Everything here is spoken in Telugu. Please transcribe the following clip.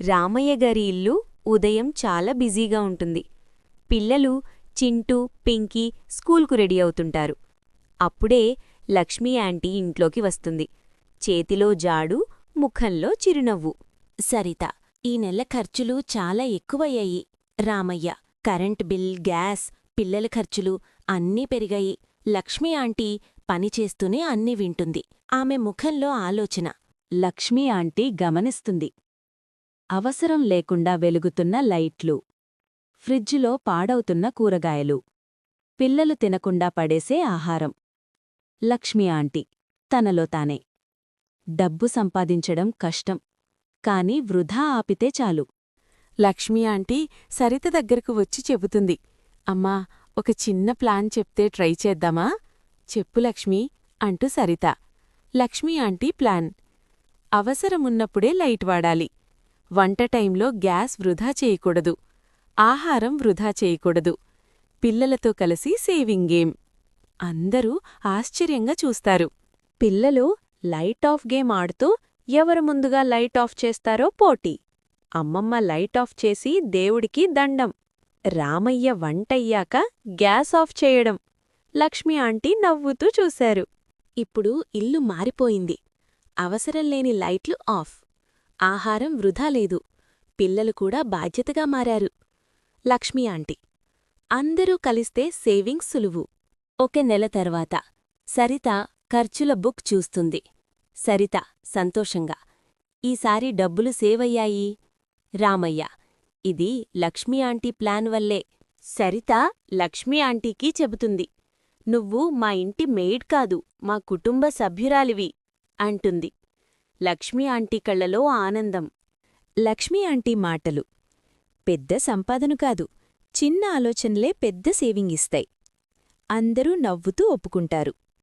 రామయ్య గారి ఇల్లు ఉదయం చాలా బిజీగా ఉంటుంది. పిల్లలు చింటూ, పింకీ స్కూల్కు రెడీ అవుతుంటారు. అప్పుడే లక్ష్మీ ఆంటీ ఇంట్లోకి వస్తుంది. చేతిలో జాడు, ముఖంలో చిరునవ్వు. సరిత, ఈ నెల ఖర్చులు చాలా ఎక్కువయ్యాయి. రామయ్య, కరెంట్ బిల్, గ్యాస్, పిల్లల ఖర్చులు అన్నీ పెరిగాయి. లక్ష్మీ ఆంటీ పనిచేస్తూనే అన్నీ వింటుంది. ఆమె ముఖంలో ఆలోచన. లక్ష్మీ ఆంటీ గమనిస్తుంది. అవసరం లేకుండా వెలుగుతున్న లైట్లు, ఫ్రిడ్జ్లో పాడవుతున్న కూరగాయలు, పిల్లలు తినకుండా పడేసే ఆహారం. లక్ష్మీ ఆంటీ తనలో తానే, డబ్బు సంపాదించడం కష్టం, కాని వృధా ఆపితే చాలు. లక్ష్మీ ఆంటీ సరిత దగ్గరకు వచ్చి చెబుతుంది. అమ్మా, ఒక చిన్న ప్లాన్ చెప్తే ట్రై చేద్దామా? చెప్పు లక్ష్మీ అంటూ సరిత. లక్ష్మీ ఆంటీ ప్లాన్: అవసరమున్నప్పుడే లైట్ వాడాలి. వంట టైంలో గ్యాస్ వృధా చేయకూడదు. ఆహారం వృధా చేయకూడదు. పిల్లలతో కలిసి సేవింగ్ గేమ్. అందరూ ఆశ్చర్యంగా చూస్తారు. పిల్లలు లైట్ ఆఫ్ గేమ్ ఆడుతూ ఎవరు ముందుగా లైట్ ఆఫ్ చేస్తారో పోటీ. అమ్మమ్మ లైట్ ఆఫ్ చేసి దేవుడికి దండం. రామయ్య వంటయ్యాక గ్యాస్ ఆఫ్ చేయడం. లక్ష్మీ ఆంటీ నవ్వుతూ చూశారు. ఇప్పుడు ఇల్లు మారిపోయింది. అవసరంలేని లైట్లు ఆఫ్. ఆహారం వృధా లేదు. పిల్లలు కూడా బాధ్యతగా మారారు. లక్ష్మీ ఆంటీ: అందరూ కలిస్తే సేవింగ్స్ సులువు. ఒక నెల తర్వాత సరిత ఖర్చుల బుక్ చూస్తుంది. సరిత సంతోషంగా: ఈసారి డబ్బులు సేవయ్యాయి. రామయ్య: ఇది లక్ష్మీ ఆంటీ ప్లాన్ వల్లే. సరిత లక్ష్మీ ఆంటీకి చెబుతుంది. నువ్వు మా ఇంటి మెయిడ్ కాదు, మా కుటుంబ సభ్యురాలివి అంటుంది. లక్ష్మీ ఆంటీ కళ్లలో ఆనందం. లక్ష్మీ ఆంటీ మాటలు: పెద్ద సంపాదన కాదు, చిన్న ఆలోచనలే పెద్ద సేవింగ్ ఇస్తాయి. అందరూ నవ్వుతూ ఒప్పుకుంటారు.